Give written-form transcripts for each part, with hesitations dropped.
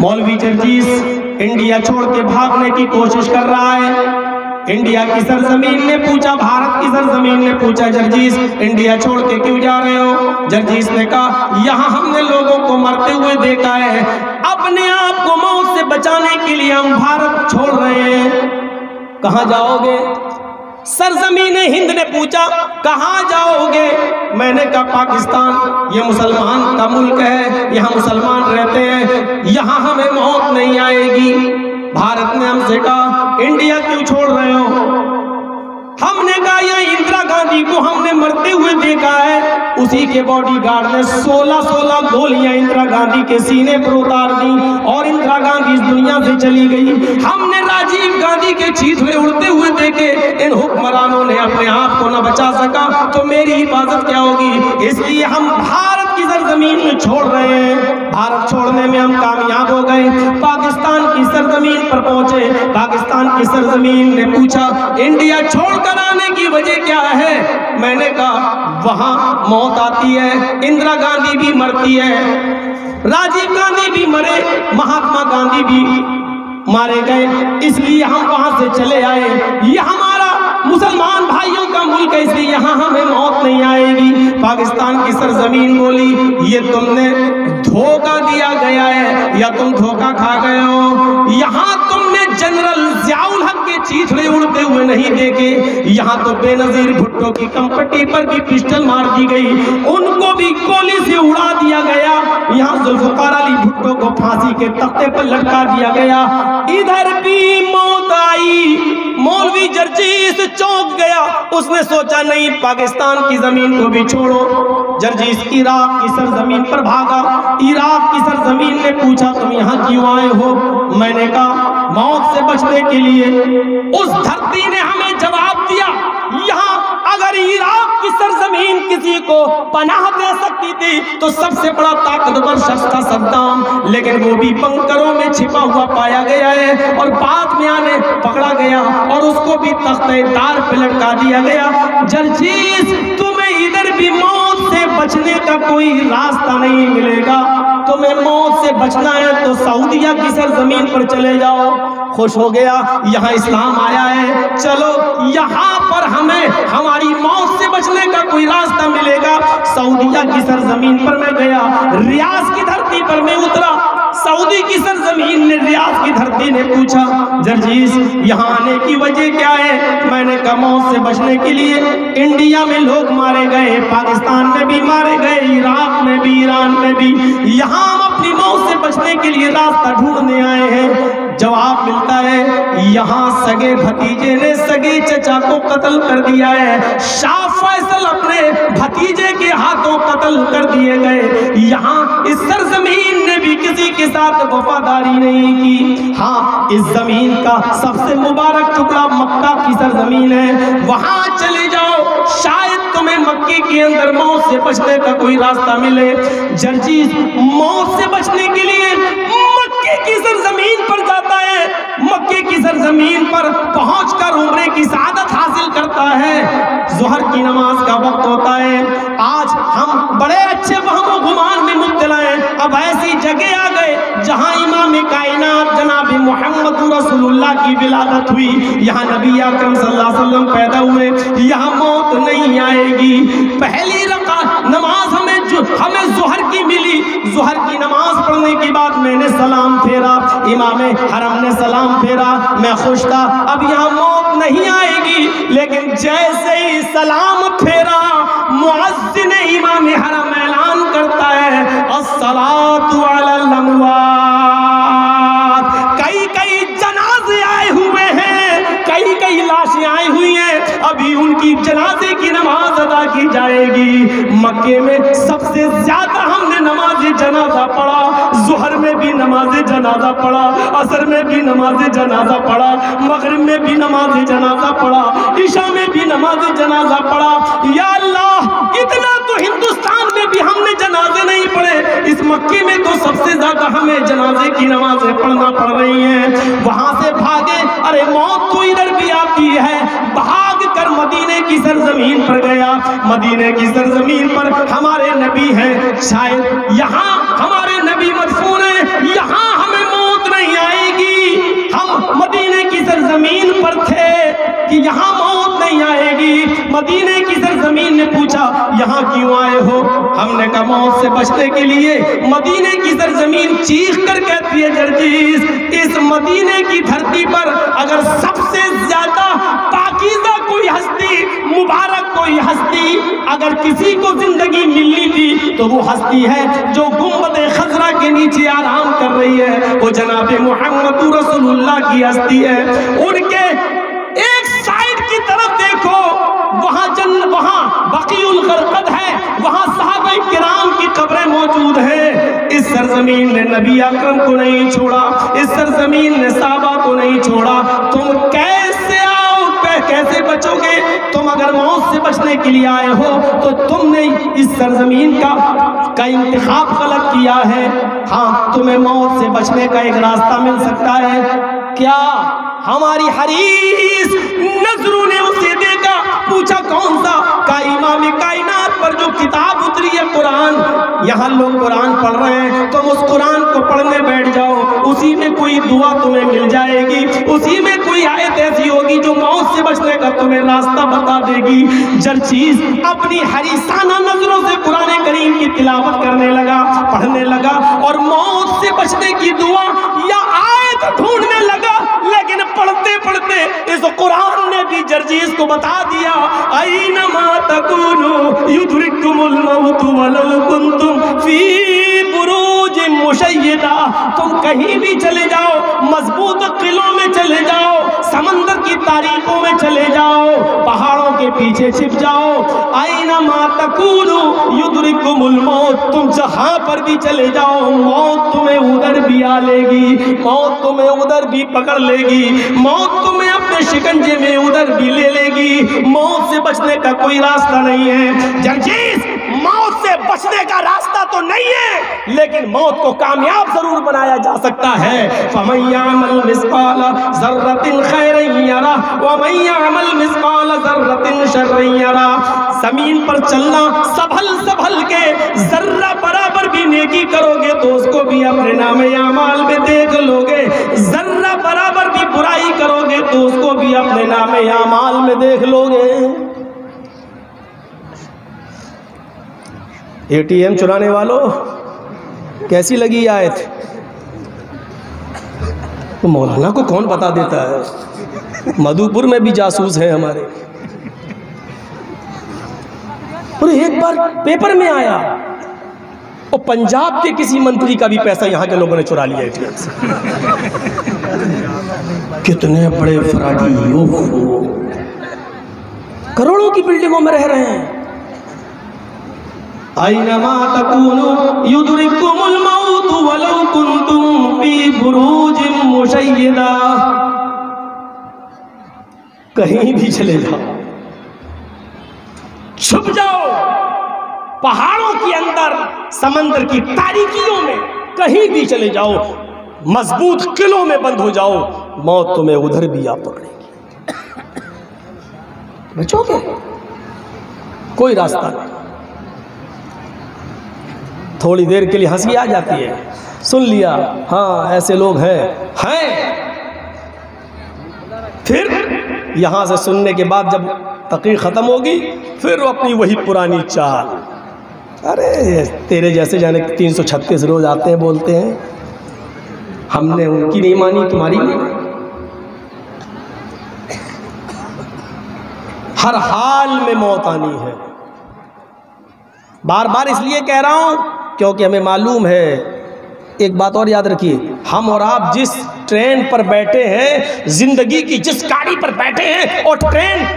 मौलवी जर्जीस इंडिया छोड़ के भागने की कोशिश कर रहा है। इंडिया की सरजमीन ने पूछा, भारत की सरजमीन ने पूछा, जर्जीस इंडिया छोड़ के क्यों जा रहे हो? जर्जीस ने कहा, यहाँ हमने लोगों को मरते हुए देखा है, अपने आप को मौत से बचाने के लिए हम भारत छोड़ रहे हैं। कहाँ जाओगे? सरजमीन हिंद ने पूछा, कहाँ जाओगे? मैंने कहा, पाकिस्तान, ये मुसलमान का मुल्क है, यहाँ मुसलमान रहते हैं, यहाँ हमें मौत नहीं आएगी। भारत ने हमसे कहा, इंडिया क्यों छोड़ रहे हो? हमने कहा, यह इंदिरा गांधी को हमने मरते हुए देखा है, उसी के बॉडीगार्ड ने 16 गोलियां इंदिरा गांधी के सीने पर उतार दी और इंदिरा गांधी इस दुनिया से चली गई। हमने राजीव गांधी के चीथड़े उड़ते हुए देखे, इन हुक्मरानों ने अपने आप को न बचा सका तो मेरी हिफाजत क्या होगी? इसलिए हम भारत की सरजमीन में छोड़ रहे हैं। भारत छोड़ने में हम कामयाब हो गए, पाकिस्तान की सरजमीन पर पहुंचे। पाकिस्तान की सरजमीन ने पूछा, इंडिया छोड़कर आने की वजह क्या है? मैंने कहा, वहां मौत आती है, इंदिरा गांधी भी मरती है, राजीव गांधी भी मरे, महात्मा गांधी भी मारे गए, इसलिए हम वहां से चले आए। ये हमारा मुसलमान भाइयों का मुल्क है, इसलिए यहाँ हमें मौत नहीं आएगी। पाकिस्तान की सरजमीन बोली, ये तुमने धोखा दिया गया है या तुम धोखा खा गए हो। यहाँ तुमने जनरल ज़ियाउल हक के चीथड़े उड़ते हुए नहीं देखे, यहाँ तो बेनजीर भुट्टो की कंपटी पर भी पिस्टल मार दी गई, उनको भी गोली से उड़ा दिया गया। यहाँ जुल्फ़िकार अली भुट्टो को फांसी के तख्ते पर लटका दिया गया। इधर भी मौत आई, मौलवी जर्जीस चौंक गया, उसने सोचा नहीं, पाकिस्तान की जमीन को भी छोड़ो। जर्जीस इराक की सरजमीन पर भागा। इराक की सरजमीन ने पूछा, तुम यहाँ क्यों आए हो? मैंने कहा, मौत से बचने के लिए। उस धरती ने हमें जवाब दिया, यहाँ अगर इराक की सरजमीन किसी को पनाह दे सकती थी तो सबसे बड़ा ताकतवर शख्स था सद्दाम, लेकिन वो भी बंकरों में छिपा हुआ पाया गया है और बाद में आने पकड़ा गया और उसको भी तख्ते-ए-तार पे लटका दिया गया। जर्जीस, तुम्हें इधर भी मौत से बचने का कोई रास्ता नहीं मिलेगा, तुम्हें मौत से बचना है तो सऊदीया की सरजमीन पर चले जाओ। खुश हो गया, यहाँ इस्लाम आया है, चलो यहाँ पर हमें हमारी मौत से बचने का कोई रास्ता मिलेगा। सऊदीया की सरजमीन पर मैं गया, रियाज की धरती पर मैं उतरा। सऊदी की सरजमीन ने, रियाज की धरती ने पूछा, जर्जीस यहाँ आने की वजह क्या है? मैंने कहा, मौत से बचने के लिए। इंडिया में लोग मारे गए, पाकिस्तान में भी मारे गए, इराक में भी, ईरान में भी, यहाँ हम अपनी मौत से बचने के लिए रास्ता ढूंढने आए हैं। जवाब मिलता है, यहाँ सगे भतीजे ने सगे चचा को कत्ल कर दिया है, शाह फैसल अपने भतीजे के हाथों कत्ल कर दिए गए। यहाँ इस सरजमीन ने भी किसी के साथ वफादारी नहीं की। हाँ, इस जमीन का सबसे मुबारक टुकड़ा मक्का की सरजमीन है, वहां चले जाओ, शायद तुम्हें मक्के के अंदर मौत से बचने का कोई रास्ता मिले। जर्जीस मौत से बचने के लिए मक्के की सरजमीन पर जाता है, मक्के की सरजमीन पर पहुंचकर उम्रे की सआदत हासिल करता है। ज़ोहर की नमाज का वक्त होता है। आज हम बड़े अच्छे वहम गुमान में मुब्तला हैं। अब ऐसी जगह आ गए जहां इमाम कायनात जनाब मोहम्मद रसूलुल्लाह की विलादत हुई, यहाँ नबी अकरम सल्लल्लाहु अलैहि वसल्लम पैदा हुए, यहाँ मौत नहीं आएगी। पहली रकात नमाज हमें ज़ोहर की मिली। ज़ोहर की नमाज पढ़ने के बाद मैंने सलाम फेरा, इमाम हरम ने सलाम फेरा, मैं खुश था, अब यहाँ मौत नहीं आएगी। लेकिन जैसे ही सलाम फेरा, मुअज्जिन इमाम हरम ऐलान करता है, अस्सलातु अलल अमवात। कई जनाजे आए हुए हैं, कई लाशें आई हुई हैं, अभी उनकी जनाजे की नमाज अदा की जाएगी। मक्के में सबसे ज्यादा हमने नमाज जनाजा पढ़ा, ज़ोहर में भी नमाज जनाजा पढ़ा, असर में भी नमाज जनाजा पढ़ा, मगरिब में भी नमाज जनाजा पढ़ा, इशा में भी नमाज जनाजा पढ़ा। या अल्लाह, इतना तो हिंदुस्तान में भी हमने जनाजे नहीं पढ़े, इस मक्के में तो सबसे ज्यादा हमें जनाजे की नमाजें पढ़ना पड़ रही हैं। वहां से भागे, अरे मौत तो इधर भी आती है, भाग कर मदीने की सरजमीन पर गया। मदीने की सरजमीन पर हमारे नबी हैं, शायद यहाँ हमारे नबी मदफून हैं, यहाँ हमें मौत से बचने के लिए मदीने की सरजमीन चीख कर कहती है, जर्जीस, इस मदीने की धरती पर अगर सबसे ज्यादा पाकीज़ा कोई हस्ती, मुबारक कोई हस्ती अगर किसी को जिंदगी मिलनी थी तो वो हस्ती है जो गुंबद खजरा के नीचे आराम कर रही है, वो जनाब मोहम्मद रसूलुल्लाह की हस्ती है। उनके एक साइड की तरफ देखो, वहां बकीउल गरकद है, वहां सहाबाए किराम की कब्रें मौजूद है। इस सरजमीन ने नबी अकरम को नहीं छोड़ा, इस सरजमीन ने साहबा को नहीं छोड़ा। तुम कैसे कैसे बचोगे? तुम अगर मौत से बचने के लिए आए हो तो तुमने इस सरजमीन का इंतखाब गलत किया है। हाँ, तुम्हें मौत से बचने का एक रास्ता मिल सकता है। क्या? हमारी हरीस नजरों ने उसे देखा, पूछा कौन सा? का इमाम कायनात पर जो किताब उतरी है कुरान, यहाँ लोग कुरान पढ़ रहे हैं, तुम उस कुरान को पढ़ने बैठ जाओ, उसी में कोई दुआ तुम्हें मिल जाएगी, उसी में कोई आयत ऐसी होगी जो मौत से बचने का तुम्हें रास्ता बता देगी। जर्जीस अपनी हरीसाना नजरों से कुरान करीम की तिलावत करने लगा, पढ़ने लगा और मौत से बचने की दुआ या आयत ढूंढने लगा। लेकिन पढ़ते पढ़ते इस कुरान ने भी जर्जीस को बता दिया, ऐनमा तकूनु युद्रिकुमुल मौत वलौ कुंतुम फी बुरूजिन मुशय्यदा। तुम कहीं भी चले जाओ, मजबूत किलों में चले जाओ, समंदर की तारीकों में चले जाओ, पहाड़ों के पीछे छिप जाओ, ऐनमा तकूनु युद्रिकुमुल मौत, तुम जहां पर भी चले जाओ मौत तुम्हें उधर भी आ लेगी, मौत तुम्हें उधर भी पकड़ लेगी, मौत तुम्हें अपने शिकंजे में उधर भी ले लेगी। मौत से बचने का कोई रास्ता नहीं है। जर्जीस, मौत से बचने का रास्ता तो नहीं है, लेकिन मौत को कामयाब जरूर बनाया जा सकता है। फमन यअमल मिस्काल ज़र्रतिन खैरन यरा वमन यअमल मिस्काल ज़र्रतिन शर्रन यरा। जमीन पर चलना संभल संभल के, जर्रा बराबर भी नेकी करोगे तो उसको भी अपने नामे अमाल में देख लोगे, जर्रा बराबर भी बुराई करोगे तो उसको भी अपने नामे अमाल में देख लोगे। एटीएम चुराने वालों, कैसी लगी आयत? तो मौलाना को कौन बता देता है? मधुपुर में भी जासूस हैं हमारे। और एक बार पेपर में आया और पंजाब के किसी मंत्री का भी पैसा यहाँ के लोगों ने चुरा लिया एटीएम से। कितने बड़े फराडी, करोड़ों की बिल्डिंगों में रह रहे हैं। ऐनमा तकूनु युद्रिकुमुल मौत वलौ कुंतुम फी बुरूजिन मुशय्यदा। कहीं भी चले जाओ, छुप जाओ, पहाड़ों के अंदर, समंदर की तारीकियों में, कहीं भी चले जाओ, मजबूत किलों में बंद हो जाओ, मौत तुम्हें उधर भी आ पकड़ेगी। बचोगे? कोई रास्ता नहीं। थोड़ी देर के लिए हंसी आ जाती है, सुन लिया, हाँ ऐसे लोग हैं। फिर यहां से सुनने के बाद जब तकरीर खत्म होगी, फिर वो अपनी वही पुरानी चाल, अरे तेरे जैसे जाने 336 रोज आते हैं, बोलते हैं, हमने उनकी नहीं मानी, तुम्हारी नहीं। हर हाल में मौत आनी है। बार बार इसलिए कह रहा हूं क्योंकि हमें मालूम है। एक बात और याद रखिए, हम और आप जिस ट्रेन पर बैठे हैं, जिंदगी की जिस गाड़ी पर बैठे हैं, और ट्रेन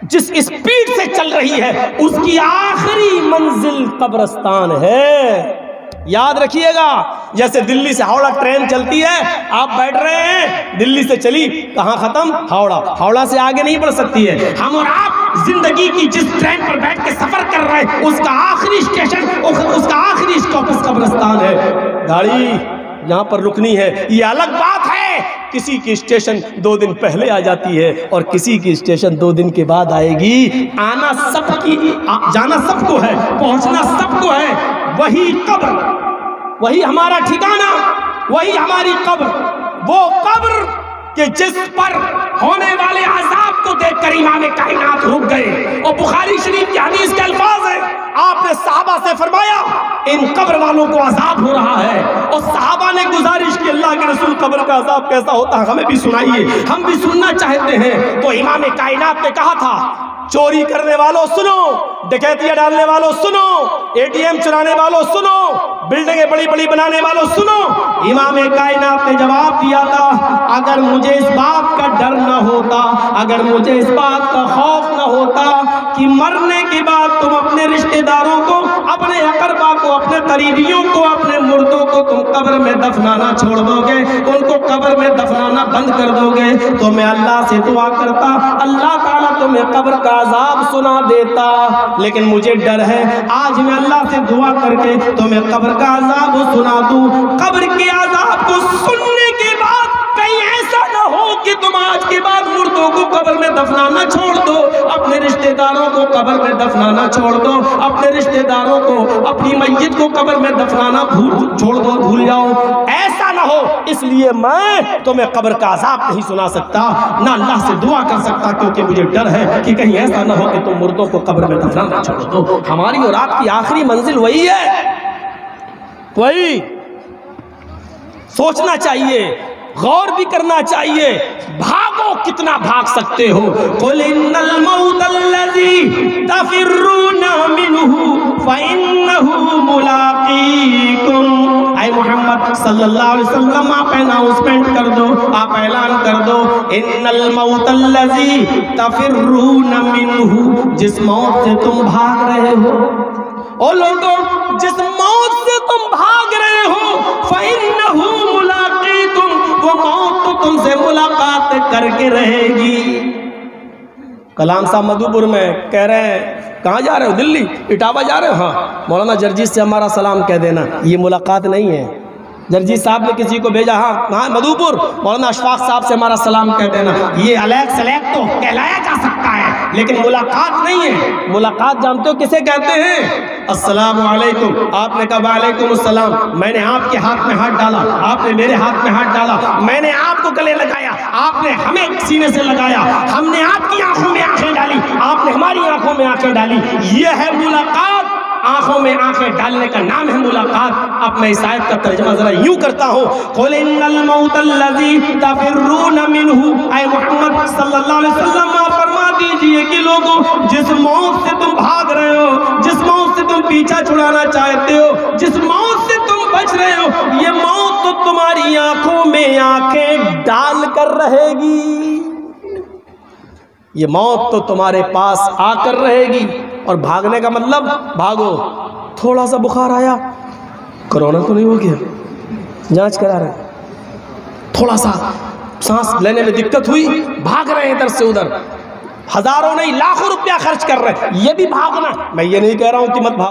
जिस स्पीड से चल रही है, उसकी आखिरी मंजिल कब्रिस्तान है। याद रखिएगा, जैसे दिल्ली से हावड़ा ट्रेन चलती है, आप बैठ रहे हैं, दिल्ली से चली, कहाँ खत्म? हावड़ा। हावड़ा से आगे नहीं बढ़ सकती है। हम और आप जिंदगी की जिस ट्रेन पर बैठ के सफर कर रहे हैं, उसका आखिरी स्टेशन, उसका आखिरी स्टॉप कब्रिस्तान है। गाड़ी यहाँ पर रुकनी है, ये अलग बात है। किसी की स्टेशन 2 दिन पहले आ जाती है और किसी की स्टेशन 2 दिन के बाद आएगी। आना सबकी, जाना सबको है, पहुंचना सबको है। वही कब्र, वही हमारा ठिकाना, वही हमारी कब्र, वो कब्र कि जिस पर होने वाले अज़ाब को देखकर इमाम कायनात रुक गए। और बुखारी शरीफ की हदीस के अल्फाज है, आपने सहाबा से फरमाया इन कब्र वालों को अजाब हो रहा है, और सहाबा ने गुजारिश की अल्लाह के रसूल कब्र का अजाब कैसा होता है हमें भी सुनाइए, हम भी सुनना चाहते हैं। तो इमाम कायनात ने कहा था, चोरी करने वालों सुनो, डकैतियां डालने वालों सुनो, एटीएम चुराने वालों सुनो, बिल्डिंगें बड़ी बड़ी बनाने वालों सुनो। इमाम कायनात ने जवाब दिया था, अगर मुझे इस बात का डर न होता, अगर मुझे इस बात का खौफ न होता कि मरने के बाद तुम अपने रिश्तेदारों को, अपने अकरबा को, अपने करीबियों को, अपने मुर्दों को तुम कब्र में दफनाना छोड़ दोगे, उनको कब्र में दफनाना बंद कर दोगे, तो मैं अल्लाह से दुआ करता अल्लाह ताला तुम्हें कब्र का अजाब सुना देता। लेकिन मुझे डर है, आज मैं अल्लाह से दुआ करके तुम्हें कब्र का अजाब सुना दूं। कब्र के अजाब को सुनने के बाद कहीं ऐसा ना हो कि तुम आज के बाद मुर्दों को कब्र में दफनाना छोड़ दो, अपने रिश्तेदारों को कब्र में दफनाना छोड़ दो, अपने रिश्तेदारों को, अपनी मैयत को कब्र में दफनाना भूल जाओ, ऐसा ना हो। इसलिए मैं तुम्हें कब्र का अजाब नहीं सुना सकता, ना अल्लाह से दुआ कर सकता, क्योंकि मुझे डर है कि कहीं ऐसा ना हो कि तुम मुर्दों को कब्र में दफनाना छोड़ दो। हमारी और आपकी आखिरी मंजिल वही है, वही सोचना चाहिए, गौर भी करना चाहिए। भागो, कितना भाग सकते हो। कुल इन्नल मौतल्लज़ी तफ़िर्रूना मिन्हु फ़इन्नहु मुलाक़ीकुम। ऐ मोहम्मद सल्लल्लाहु अलैहि वसल्लम, आप अनाउंसमेंट कर दो, आप ऐलान कर दो, इन्नल मौतल्लज़ी तफ़िर्रूना मिन्हु, जिस मौत से तुम भाग रहे हो, ओ लोगों, जिस मौत से तुम भाग रहे हो, फ़इन्नहु मुलाक़ीकुम, वो मौत तो तुमसे मुलाकात करके रहेगी। कलाम साहब मधुपुर में कह रहे हैं, कहाँ जा रहे हो? दिल्ली, इटावा जा रहे हो? हाँ, मौलाना जर्जीस से हमारा सलाम कह देना, ये मुलाकात नहीं है। जर्जीस साहब ने किसी को भेजा, हाँ मधुपुर, मौलाना अशफाक साहब से हमारा सलाम कह देना। ये अलैक सलैक तो कहलाया जा सकता है, लेकिन मुलाकात नहीं है। मुलाकात जानते हो किसे कहते हैं? अस्सलाम वालेकुम। आपने कहा वालेकुम अस्सलाम, मैंने आपके हाथ में हाथ डाला, आपने मेरे हाथ में हाथ डाला, मैंने आपको गले लगाया, आपने हमें सीने से लगाया, हमने आपकी आंखों में आंखें डाली, आपने हमारी आंखों में आंखें डाली। ये है मुलाकात, आंखों में आंखें डालने का नाम है मुलाकात। अब मैं इस आयत का तर्जुमा जरा यूं करता हूं, कुल इन्नल मौतल्लज़ी तफ़िर्रूना मिन्हु, ऐ मोहम्मद सल्लल्लाहु अलैहि वसल्लम, आप फरमा दीजिए कि लोगों, जिस मौत से तुम भाग रहे हो, जिस मौत से तुम पीछा छुड़ाना चाहते हो, जिस मौत से तुम बच रहे हो, ये मौत तो तुम्हारी आंखों में आंखें डाल कर रहेगी। ये मौत तो तुम्हारे पास आकर रहेगी। और भागने का मतलब, भागो, थोड़ा सा बुखार आया, कोरोना तो नहीं हो गया, जांच करा रहे, थोड़ा सा सांस लेने में दिक्कत हुई, भाग रहे हैं इधर से उधर, हजारों नहीं लाखों रुपया खर्च कर रहे हैं, ये भी भागना। मैं ये नहीं कह रहा हूं कि मत भाग